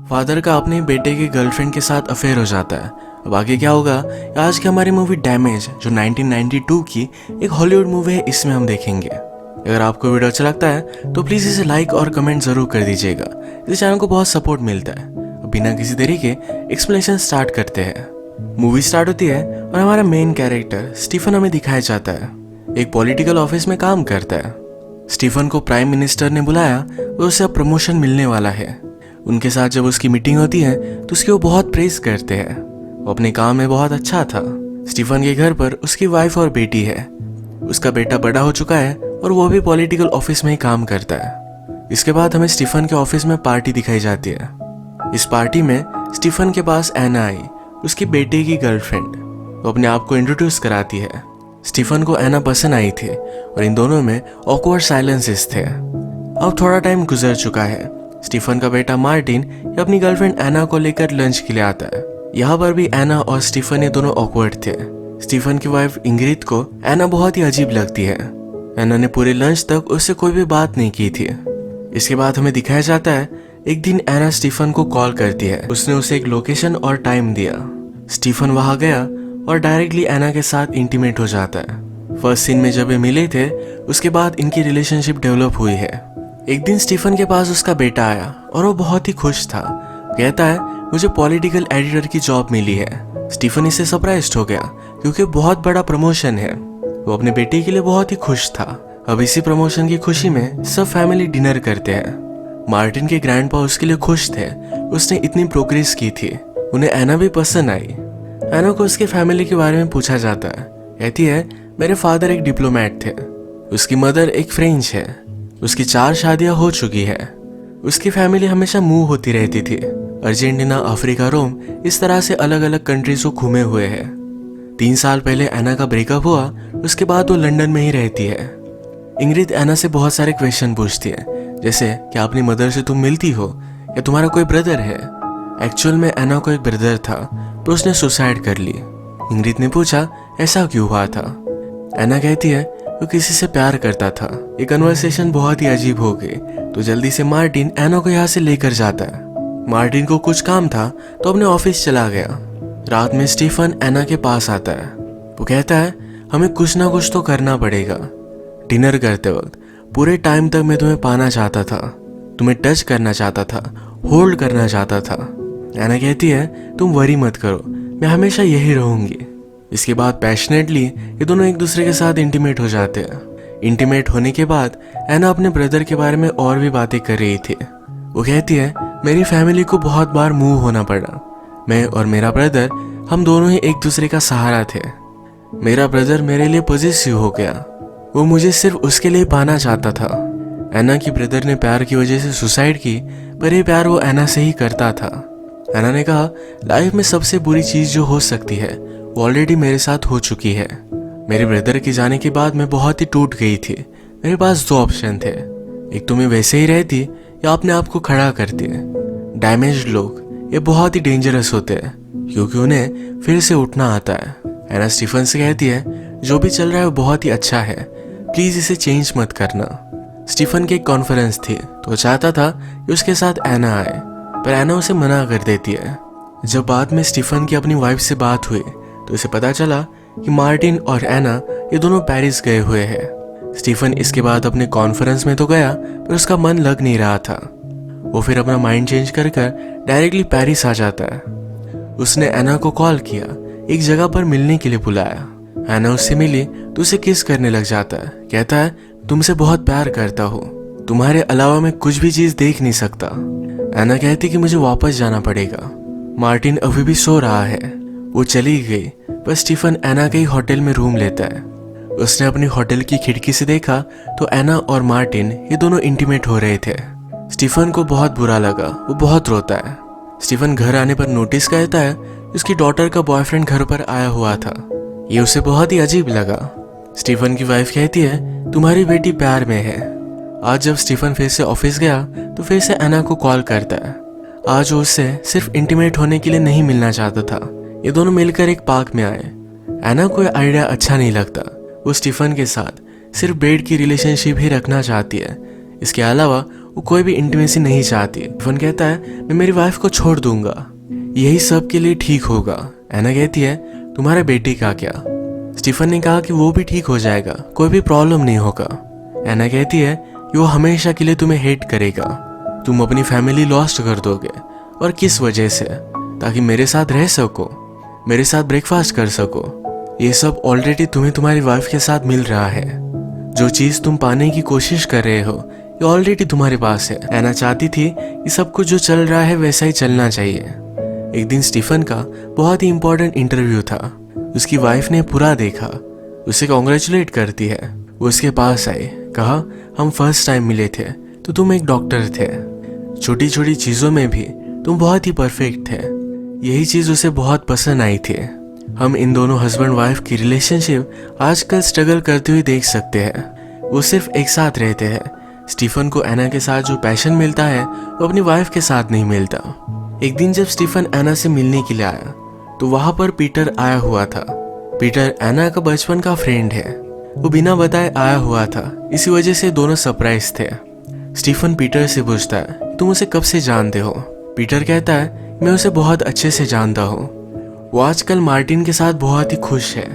Father का अपने बेटे की गर्लफ्रेंड के साथ अफेयर हो जाता है। अब आगे क्या होगा, आज की हमारी मूवी डैमेज जो 1992 की एक हॉलीवुड मूवी है, इसमें हम देखेंगे। अगर आपको वीडियो अच्छा लगता है तो प्लीज़ इसे लाइक और कमेंट ज़रूर कर दीजिएगा, इससे चैनल को बहुत सपोर्ट मिलता है। अब बिना किसी देरी के एक्सप्लेनेशन स्टार्ट करते हैं। मूवी स्टार्ट होती है और हमारा मेन कैरेक्टर स्टीफन हमें दिखाया जाता है। एक पॉलिटिकल ऑफिस में काम करता है। स्टीफन को प्राइम मिनिस्टर ने बुलाया और उसे अब प्रमोशन मिलने वाला है। उनके साथ जब उसकी मीटिंग होती है तो उसकी वो बहुत प्रेज करते हैं। वो अपने काम में बहुत अच्छा था। स्टीफन के घर पर उसकी वाइफ और बेटी है। उसका बेटा बड़ा हो चुका है और वो भी पॉलिटिकल ऑफिस में ही काम करता है। इसके बाद हमें स्टीफन के ऑफिस में पार्टी दिखाई जाती है। इस पार्टी में स्टीफन के पास एना आई, उसकी बेटे की गर्लफ्रेंड। वो अपने आप को इंट्रोड्यूस कराती है। स्टीफन को एना पसंद आई थी और इन दोनों में ऑकवर्ड साइलेंसेस थे। अब थोड़ा टाइम गुजर चुका है। स्टीफन का बेटा मार्टिन अपनी गर्लफ्रेंड एना को लेकर लंच के लिए आता है। यहाँ पर भी एना और स्टीफन ये दोनों ऑकवर्ड थे। स्टीफन की वाइफ इंग्रिड को एना बहुत ही अजीब लगती है। एना ने पूरे लंच तक उससे कोई भी बात नहीं की थी। इसके बाद हमें दिखाया जाता है एक दिन एना स्टीफन को कॉल करती है। उसने उसे एक लोकेशन और टाइम दिया। स्टीफन वहां गया और डायरेक्टली एना के साथ इंटीमेट हो जाता है। फर्स्ट सीन में जब ये मिले थे उसके बाद इनकी रिलेशनशिप डेवलप हुई है। एक दिन स्टीफन के पास उसका बेटा आया और वो बहुत ही खुश था। कहता है मुझे पॉलिटिकल एडिटर की जॉब मिली है। स्टीफन इससे सरप्राइज्ड हो गया क्योंकि बहुत बड़ा प्रमोशन है। वो अपने बेटे के लिए बहुत ही खुश था। अब इसी प्रमोशन की खुशी में सब फैमिली डिनर करते हैं। मार्टिन के ग्रैंडपा उसके लिए खुश थे। उसने इतनी प्रोग्रेस की थी। उन्हें एना भी पसंद आई। एना को उसके फैमिली के बारे में पूछा जाता है। कहती है मेरे फादर एक डिप्लोमेट थे। उसकी मदर एक फ्रेंच है। उसकी 4 शादियां हो चुकी है। उसकी फैमिली हमेशा मूव होती रहती थी। अर्जेंटीना, अफ्रीका, रोम, इस तरह से अलग अलग कंट्रीज को घूमे हुए है। 3 साल पहले एना का ब्रेकअप हुआ। उसके बाद वो लंदन में ही रहती है। इंग्रिड एना से बहुत सारे क्वेश्चन पूछती है, जैसे क्या अपनी मदर से तुम मिलती हो या तुम्हारा कोई ब्रदर है। एक्चुअल में एना को एक ब्रदर था पर उसने सुसाइड कर ली। इंग्रिड ने पूछा ऐसा क्यों हुआ था। एना कहती है वो किसी से प्यार करता था। ये कन्वर्सेशन बहुत ही अजीब हो गई तो जल्दी से मार्टिन एना को यहाँ से लेकर जाता है। मार्टिन को कुछ काम था तो अपने ऑफिस चला गया। रात में स्टीफन एना के पास आता है। वो कहता है हमें कुछ ना कुछ तो करना पड़ेगा। डिनर करते वक्त पूरे टाइम तक मैं तुम्हें पाना चाहता था, तुम्हें टच करना चाहता था, होल्ड करना चाहता था। एना कहती है तुम वरी मत करो, मैं हमेशा यही रहूंगी। इसके बाद पैशनेटली ये दोनों एक दूसरे के साथ इंटीमेट हो जाते हैं। इंटीमेट होने के बाद एना अपने ब्रदर के बारे में और भी बातें कर रही थी। वो कहती है मेरी फैमिली को बहुत बार मूव होना पड़ा। मैं और मेरा ब्रदर हम दोनों ही एक दूसरे का सहारा थे। मेरा ब्रदर मेरे लिए पॉजिटिव हो गया। वो मुझे सिर्फ उसके लिए पाना चाहता था। एना की ब्रदर ने प्यार की वजह से सुसाइड की, पर ये प्यार वो एना से ही करता था। एना ने कहा लाइफ में सबसे बुरी चीज जो हो सकती है वो ऑलरेडी मेरे साथ हो चुकी है। मेरे ब्रदर के जाने के बाद मैं बहुत ही टूट गई थी। मेरे पास 2 ऑप्शन थे, एक तो मैं वैसे ही रहती या अपने आप को खड़ा करती। डैमेज्ड लोग ये बहुत ही डेंजरस होते हैं क्योंकि उन्हें फिर से उठना आता है। एना स्टीफन से कहती है जो भी चल रहा है वो बहुत ही अच्छा है, प्लीज इसे चेंज मत करना। स्टीफन की एक कॉन्फ्रेंस थी तो चाहता था कि उसके साथ एना आए, पर एना उसे मना कर देती है। जब बाद में स्टीफन की अपनी वाइफ से बात हुई तो उसे पता चला कि मार्टिन और एना ये दोनों पेरिस गए हुए हैं। स्टीफन इसके बाद अपने कॉन्फ्रेंस में तो गया पर उसका मन लग नहीं रहा था। वो फिर अपना माइंड चेंज कर डायरेक्टली पेरिस आ जाता है। उसने एना को कॉल किया, एक जगह पर मिलने के लिए बुलाया। एना उससे मिली तो उसे किस करने लग जाता है। कहता है तुमसे बहुत प्यार करता हूँ, तुम्हारे अलावा मैं कुछ भी चीज देख नहीं सकता। एना कहती कि मुझे वापस जाना पड़ेगा। मार्टिन अभी भी सो रहा है। वो चली गई पर स्टीफन एना के ही होटल में रूम लेता है। उसने अपनी होटल की खिड़की से देखा तो एना और मार्टिन ये दोनों इंटीमेट हो रहे थे। स्टीफन को बहुत बुरा लगा, वो बहुत रोता है। स्टीफन घर आने पर नोटिस करता है उसकी डॉटर का बॉयफ्रेंड घर पर आया हुआ था। ये उसे बहुत ही अजीब लगा। स्टीफन की वाइफ कहती है तुम्हारी बेटी प्यार में है। आज जब स्टीफन फिर से ऑफिस गया तो फिर से एना को कॉल करता है। आज वो उससे सिर्फ इंटीमेट होने के लिए नहीं मिलना चाहता था। ये दोनों मिलकर एक पार्क में आए। एना को ये आइडिया अच्छा नहीं लगता। वो स्टीफन के साथ सिर्फ बेड की रिलेशनशिप ही रखना चाहती है। इसके अलावा वो कोई भी इंटीमेसी नहीं चाहती। स्टीफन कहता है मैं मेरी वाइफ को छोड़ दूंगा, यही सब के लिए ठीक होगा। एना कहती है तुम्हारे बेटे का क्या? स्टीफन ने कहा कि वो भी ठीक हो जाएगा, कोई भी प्रॉब्लम नहीं होगा। एना कहती है कि वो हमेशा के लिए तुम्हें हेट करेगा, तुम अपनी फैमिली लॉस्ट कर दोगे, और किस वजह से? ताकि मेरे साथ रह सको, मेरे साथ ब्रेकफास्ट कर सको। ये सब ऑलरेडी तुम्हें तुम्हारी वाइफ के साथ मिल रहा है। जो चीज़ तुम पाने की कोशिश कर रहे हो ये ऑलरेडी तुम्हारे पास है। एना चाहती थी कि सब कुछ जो चल रहा है वैसा ही चलना चाहिए। एक दिन स्टीफन का बहुत ही इंपॉर्टेंट इंटरव्यू था। उसकी वाइफ ने पूरा देखा, उसे कॉन्ग्रेचुलेट करती है। वो उसके पास आई, कहा हम फर्स्ट टाइम मिले थे तो तुम एक डॉक्टर थे, छोटी छोटी चीज़ों में भी तुम बहुत ही परफेक्ट थे। यही चीज़ उसे बहुत पसंद आई थी। हम इन दोनों हस्बैंड वाइफ की रिलेशनशिप आजकल स्ट्रगल करते हुए देख सकते हैं। वो सिर्फ एक साथ रहते हैं। स्टीफन को एना के साथ जो पैशन मिलता है वो अपनी वाइफ के साथ नहीं मिलता। एक दिन जब स्टीफन एना से मिलने के लिए आया तो वहां पर पीटर आया हुआ था। पीटर एना का बचपन का फ्रेंड है। वो बिना बताए आया हुआ था, इसी वजह से दोनों सरप्राइज थे। स्टीफन पीटर से पूछता है तुम उसे कब से जानते हो? पीटर कहता है मैं उसे बहुत अच्छे से जानता हूँ। वो आजकल मार्टिन के साथ बहुत ही खुश है,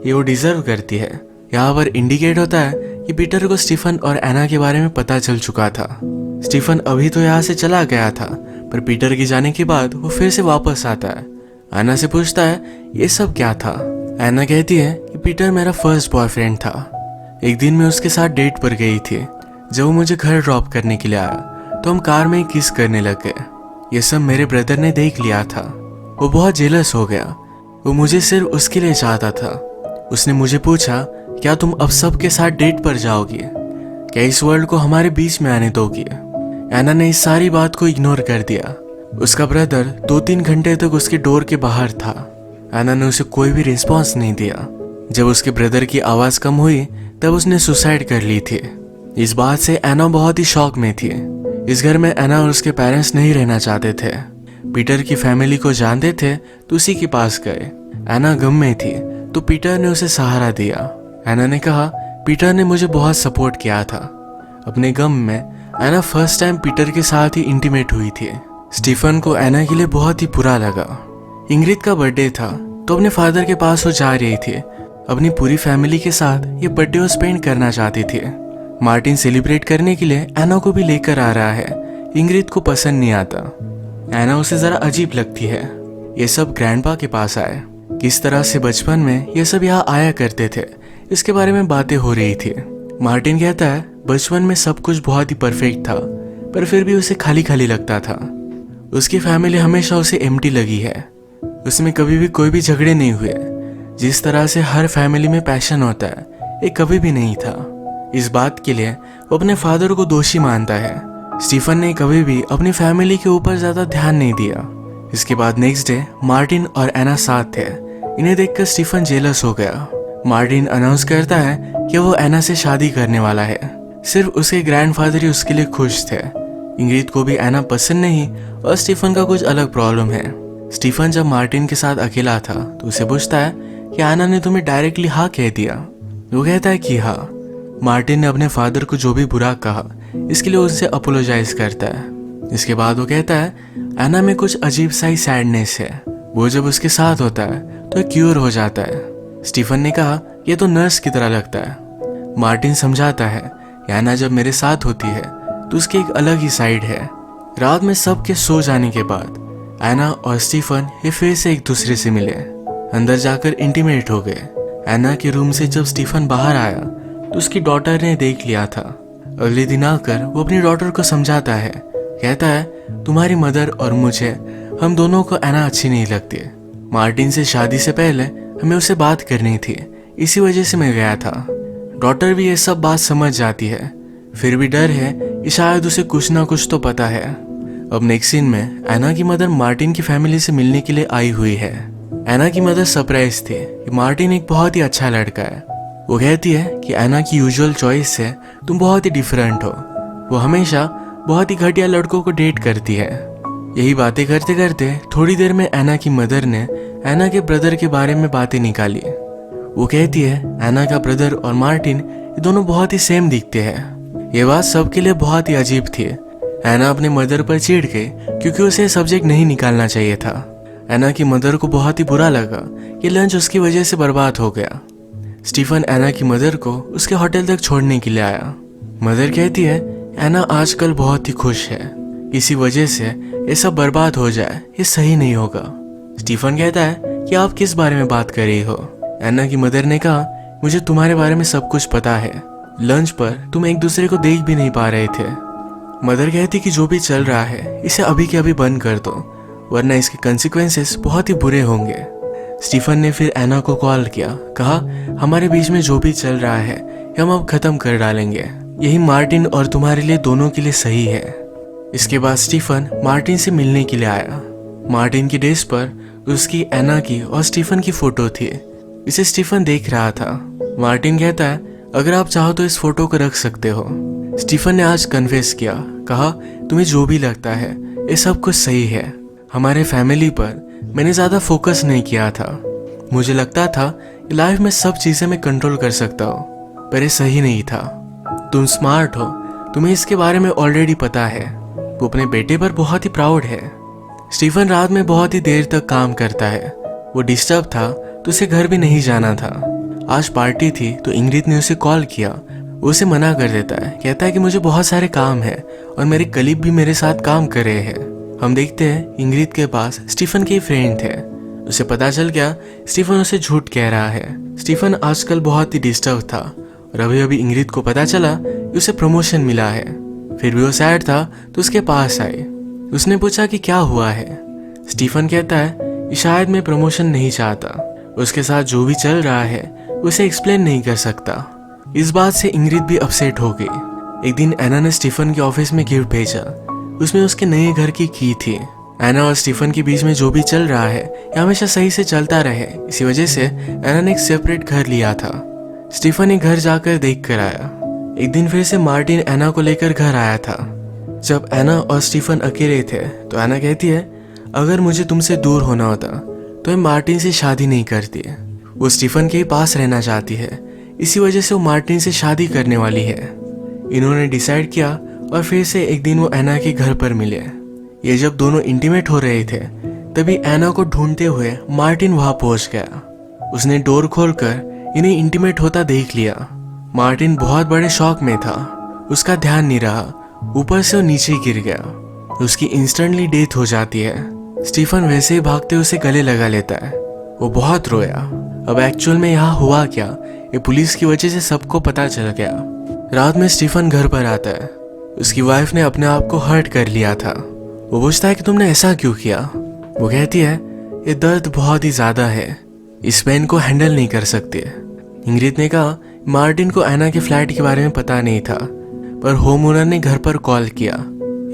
ये वो डिजर्व करती है। यहाँ पर इंडिकेट होता है कि पीटर को स्टीफन और एना के बारे में पता चल चुका था। स्टीफन अभी तो यहाँ से चला गया था, पर पीटर के जाने के बाद वो फिर से वापस आता है। एना से पूछता है ये सब क्या था? एना कहती है कि पीटर मेरा फर्स्ट बॉयफ्रेंड था। एक दिन मैं उसके साथ डेट पर गई थी। जब वो मुझे घर ड्रॉप करने के लिए आया तो हम कार में किस करने लग गए। ये सब मेरे ब्रदर ने देख लिया था। वो बहुत जेलस हो गया। वो मुझे सिर्फ उसके लिए चाहता था। उसने मुझे पूछा क्या तुम अब सबके साथ डेट पर जाओगी? क्या इस वर्ल्ड को हमारे बीच में आने दोगी? एना ने इस सारी बात को इग्नोर कर दिया। उसका ब्रदर 2-3 घंटे तक उसके डोर के बाहर था। एना ने उसे कोई भी रिस्पॉन्स नहीं दिया। जब उसके ब्रदर की आवाज कम हुई तब उसने सुसाइड कर ली थी। इस बात से एना बहुत ही शॉक में थी। इस घर में एना और उसके पेरेंट्स नहीं रहना चाहते थे। पीटर की फैमिली को जानते थे तो उसी के पास गए। एना गम में थी तो पीटर ने उसे सहारा दिया। एना ने कहा पीटर ने मुझे बहुत सपोर्ट किया था। अपने गम में एना फर्स्ट टाइम पीटर के साथ ही इंटीमेट हुई थी। स्टीफन को एना के लिए बहुत ही बुरा लगा। इंग्रिड का बर्थडे था तो अपने फादर के पास वो जा रही थी। अपनी पूरी फैमिली के साथ ये बर्थडे वो स्पेंड करना चाहती थी। मार्टिन सेलिब्रेट करने के लिए एना को भी लेकर आ रहा है। इंग्रिड को पसंद नहीं आता। एना उसे जरा अजीब लगती है। ये सब ग्रैंडपा के पास आए। किस तरह से बचपन में ये सब यहाँ आया करते थे इसके बारे में बातें हो रही थी। मार्टिन कहता है बचपन में सब कुछ बहुत ही परफेक्ट था, पर फिर भी उसे खाली खाली लगता था। उसकी फैमिली हमेशा उसे एम्प्टी लगी है। उसमें कभी भी कोई भी झगड़े नहीं हुए। जिस तरह से हर फैमिली में पैशन होता है ये कभी भी नहीं था। इस बात के लिए वो अपने फादर को दोषी मानता है। स्टीफन ने कभी भी अपनी फैमिली के ऊपर ज्यादा ध्यान नहीं दिया। इसके बाद नेक्स्ट डे मार्टिन और एना साथ थे। इन्हें देखकर स्टीफन जेलस हो गया। मार्टिन अनाउंस करता है कि वो एना से शादी करने वाला है। सिर्फ उसके ग्रैंडफादर ही उसके लिए खुश थे। इंग्रिड को भी एना पसंद नहीं और स्टीफन का कुछ अलग प्रॉब्लम है। स्टीफन जब मार्टिन के साथ अकेला था तो उसे पूछता है कि एना ने तुम्हें डायरेक्टली हाँ कह दिया? वो कहता है कि हाँ। मार्टिन ने अपने फादर को जो भी बुरा कहा इसके लिए उससे अपोलोजाइज करता है। इसके बाद वो कहता है एना में कुछ अजीब सा ही सैडनेस है, वो जब उसके साथ होता है तो क्यूर हो जाता है। स्टीफन ने कहा ये तो नर्स की तरह लगता है। मार्टिन समझाता है कि एना जब मेरे साथ होती है तो उसकी एक अलग ही साइड है। रात में सबके सो जाने के बाद एना और स्टीफन ये फिर से एक दूसरे से मिले। अंदर जाकर इंटीमेट हो गए। एना के रूम से जब स्टीफन बाहर आया तो उसकी डॉटर ने देख लिया था। अगले दिन आकर वो अपनी डॉटर को समझाता है। कहता है तुम्हारी मदर और मुझे, हम दोनों को एना अच्छी नहीं लगती। मार्टिन से शादी से पहले हमें उससे बात करनी थी, इसी वजह से मैं गया था। डॉटर भी ये सब बात समझ जाती है, फिर भी डर है कि शायद उसे कुछ ना कुछ तो पता है। अब नेक्स्ट सीन में एना की मदर मार्टिन की फैमिली से मिलने के लिए आई हुई है। एना की मदर सरप्राइज थी कि मार्टिन एक बहुत ही अच्छा लड़का है। वो कहती है कि एना की यूजुअल चॉइस से तुम बहुत ही डिफरेंट हो। वो हमेशा बहुत ही घटिया लड़कों को डेट करती है। यही बातें करते करते थोड़ी देर में एना की मदर ने एना के ब्रदर के बारे में बातें निकाली। वो कहती है एना का ब्रदर और मार्टिन ये दोनों बहुत ही सेम दिखते हैं। ये बात सबके लिए बहुत ही अजीब थी। एना अपने मदर पर चिढ़ गई क्योंकि उसे सब्जेक्ट नहीं निकालना चाहिए था। एना की मदर को बहुत ही बुरा लगा कि लंच उसकी वजह से बर्बाद हो गया। स्टीफन एना की मदर को उसके होटल तक छोड़ने के लिए आया। मदर कहती है एना आजकल बहुत ही खुश है, इसी वजह से ये सब बर्बाद हो जाए ये सही नहीं होगा। स्टीफन कहता है कि आप किस बारे में बात कर रही हो। एना की मदर ने कहा मुझे तुम्हारे बारे में सब कुछ पता है, लंच पर तुम एक दूसरे को देख भी नहीं पा रहे थे। मदर कहती कि जो भी चल रहा है इसे अभी के अभी बंद कर दो, वरना इसके कंसिक्वेंसेस बहुत ही बुरे होंगे। स्टीफन ने फिर एना को कॉल किया, कहा हमारे बीच में जो भी चल रहा है हम अब खत्म कर डालेंगे, यही मार्टिन और तुम्हारे लिए दोनों के लिए सही है। इसके बाद स्टीफन मार्टिन से मिलने के लिए आया। मार्टिन की डेस्क पर उसकी एना की और स्टीफन की फोटो थी। इसे स्टीफन देख रहा था। मार्टिन कहता है अगर आप चाहो तो इस फोटो को रख सकते हो। स्टीफन ने आज कन्फेस किया, कहा तुम्हें जो भी लगता है ये सब कुछ सही है, हमारे फैमिली पर मैंने ज़्यादा फोकस नहीं किया था। मुझे लगता था कि लाइफ में सब चीज़ें मैं कंट्रोल कर सकता हूँ, पर ये सही नहीं था। तुम स्मार्ट हो, तुम्हें इसके बारे में ऑलरेडी पता है। वो अपने बेटे पर बहुत ही प्राउड है। स्टीफन रात में बहुत ही देर तक काम करता है। वो डिस्टर्ब था तो उसे घर भी नहीं जाना था। आज पार्टी थी तो इंग्रिड ने उसे कॉल किया। वो उसे मना कर देता है, कहता है कि मुझे बहुत सारे काम है और मेरे कलीग भी मेरे साथ काम कर रहे हैं। हम देखते हैं इंग्रिड के पास स्टीफन के फ्रेंड थे। उसे पता चल गया स्टीफन उसे झूठ कह रहा है। स्टीफन आजकल बहुत ही डिस्टर्ब था और अभी अभी इंग्रिड को पता चला कि उसे प्रमोशन मिला है। फिर भी वो सैड था तो उसके पास आई। उसने पूछा कि क्या हुआ है। स्टीफन कहता है कि शायद मैं प्रमोशन नहीं चाहता, उसके साथ जो भी चल रहा है उसे एक्सप्लेन नहीं कर सकता। इस बात से इंग्रिड भी अपसेट हो गई। एक दिन एना ने स्टीफन के ऑफिस में गिफ्ट भेजा। उसमें उसके नए घर की थी। एना और स्टीफन के बीच में जो भी चल रहा है ये हमेशा सही से चलता रहे, इसी वजह से एना ने एक सेपरेट घर लिया था। स्टीफन एक घर जाकर देख कर आया। एक दिन फिर से मार्टिन एना को लेकर घर आया था। जब एना और स्टीफन अकेले थे तो एना कहती है अगर मुझे तुमसे दूर होना होता तो मैं मार्टिन से शादी नहीं करती। वो स्टीफन के ही पास रहना चाहती है, इसी वजह से वो मार्टिन से शादी करने वाली है। इन्होंने डिसाइड किया और फिर से एक दिन वो एना के घर पर मिले। ये जब दोनों इंटीमेट हो रहे थे तभी एना को ढूंढते हुए मार्टिन वहां पहुंच गया। उसने डोर खोलकर इन्हें इंटीमेट होता देख लिया। मार्टिन बहुत बड़े शॉक में था। उसका ध्यान नहीं रहा, ऊपर से वो नीचे गिर गया। उसकी इंस्टेंटली डेथ हो जाती है। स्टीफन वैसे ही भागते उसे गले लगा लेता है। वो बहुत रोया। अब एक्चुअल में यहाँ हुआ क्या ये पुलिस की वजह से सबको पता चल गया। रात में स्टीफन घर पर आता है। उसकी वाइफ ने अपने आप को हर्ट कर लिया था। वो पूछता है कि तुमने ऐसा क्यों किया। वो कहती है ये दर्द बहुत ही ज्यादा है, इस पेन को हैंडल नहीं कर सकते। इंग्रिड ने कहा मार्टिन को एना के फ्लैट के बारे में पता नहीं था, पर होम ओनर ने घर पर कॉल किया।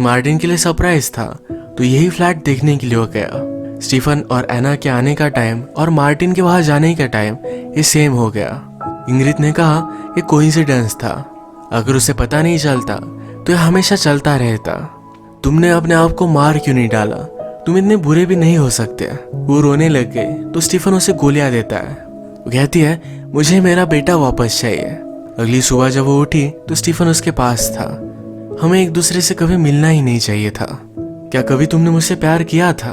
मार्टिन के लिए सरप्राइज था तो यही फ्लैट देखने के लिए वो गया। स्टीफन और एना के आने का टाइम और मार्टिन के वहां जाने का टाइम ये सेम हो गया। इंग्रिड ने कहा ये कोइंसिडेंस था, अगर उसे पता नहीं चलता तो ये हमेशा चलता रहता। तुमने अपने आप को मार क्यों नहीं डाला, तुम इतने बुरे भी नहीं हो सकते। वो रोने लग गए तो स्टीफन उसे गोलियां देता है। वो कहती है मुझे मेरा बेटा वापस चाहिए। अगली सुबह जब वो उठी तो स्टीफन उसके पास था। हमें एक दूसरे से कभी मिलना ही नहीं चाहिए था। क्या कभी तुमने मुझसे प्यार किया था?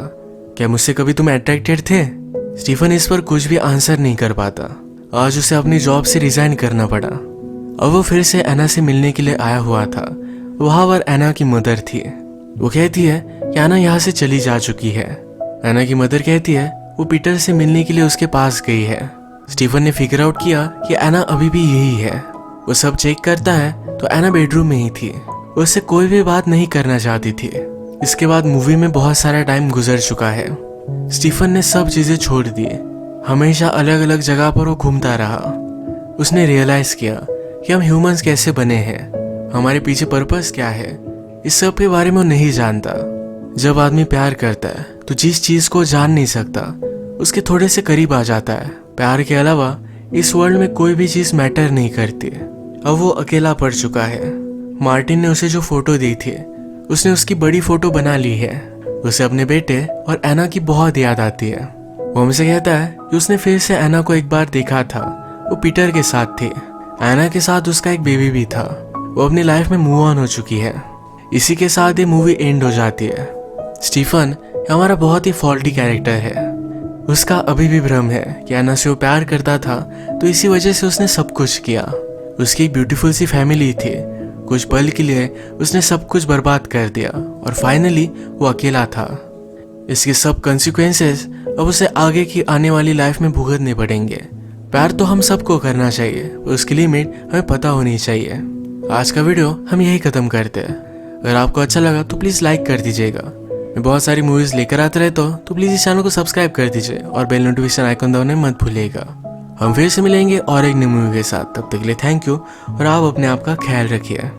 क्या मुझसे कभी तुम अट्रैक्टेड थे? स्टीफन इस पर कुछ भी आंसर नहीं कर पाता। आज उसे अपनी जॉब से रिजाइन करना पड़ा। अब वो फिर से एना से मिलने के लिए आया हुआ था। वहां पर एना की मदर थी। वो कहती है कि एना यहाँ से चली जा चुकी है। एना की मदर कहती है वो पीटर से मिलने के लिए उसके पास गई है। स्टीफन ने फिगर आउट किया कि एना अभी भी यही है। वो सब चेक करता है तो एना बेडरूम में ही थी। वो उससे कोई भी बात नहीं करना चाहती थी। इसके बाद मूवी में बहुत सारा टाइम गुजर चुका है। स्टीफन ने सब चीजें छोड़ दी। हमेशा अलग अलग जगह पर वो घूमता रहा। उसने रियलाइज किया कि हम ह्यूमंस कैसे बने हैं, हमारे पीछे पर्पस क्या है, इस सब के बारे में वो नहीं जानता। जब आदमी प्यार करता है तो जिस चीज को जान नहीं सकता उसके थोड़े से करीब आ जाता है। प्यार के अलावा इस वर्ल्ड में कोई भी चीज मैटर नहीं करती। अब वो अकेला पड़ चुका है। मार्टिन ने उसे जो फोटो दी थी उसने उसकी बड़ी फोटो बना ली है। उसे अपने बेटे और एना की बहुत याद आती है। वो हमसे कहता है कि उसने फिर से एना को एक बार देखा था। वो पीटर के साथ थी। एना के साथ उसका एक बेबी भी था। वो अपनी लाइफ में मूव ऑन हो चुकी है। इसी के साथ ये मूवी एंड हो जाती है। स्टीफन हमारा बहुत ही फॉल्टी कैरेक्टर है। उसका अभी भी भ्रम है कि अन्ना से वो प्यार करता था, तो इसी वजह से उसने सब कुछ किया। उसकी एक ब्यूटीफुल सी फैमिली थी, कुछ पल के लिए उसने सब कुछ बर्बाद कर दिया और फाइनली वो अकेला था। इसके सब कंसिक्वेंसेस अब उसे आगे की आने वाली लाइफ में भुगतने पड़ेंगे। प्यार तो हम सबको करना चाहिए, पर उसकी लिमिट हमें पता होनी चाहिए। आज का वीडियो हम यही खत्म करते हैं। अगर आपको अच्छा लगा तो प्लीज़ लाइक कर दीजिएगा। मैं बहुत सारी मूवीज़ लेकर आते रहता हूँ, तो प्लीज़ इस चैनल को सब्सक्राइब कर दीजिए और बेल नोटिफिकेशन आइकन दबाना मत भूलिएगा। हम फिर से मिलेंगे और एक नई मूवी के साथ। तब तक के लिए थैंक यू और आप अपने आप का ख्याल रखिए।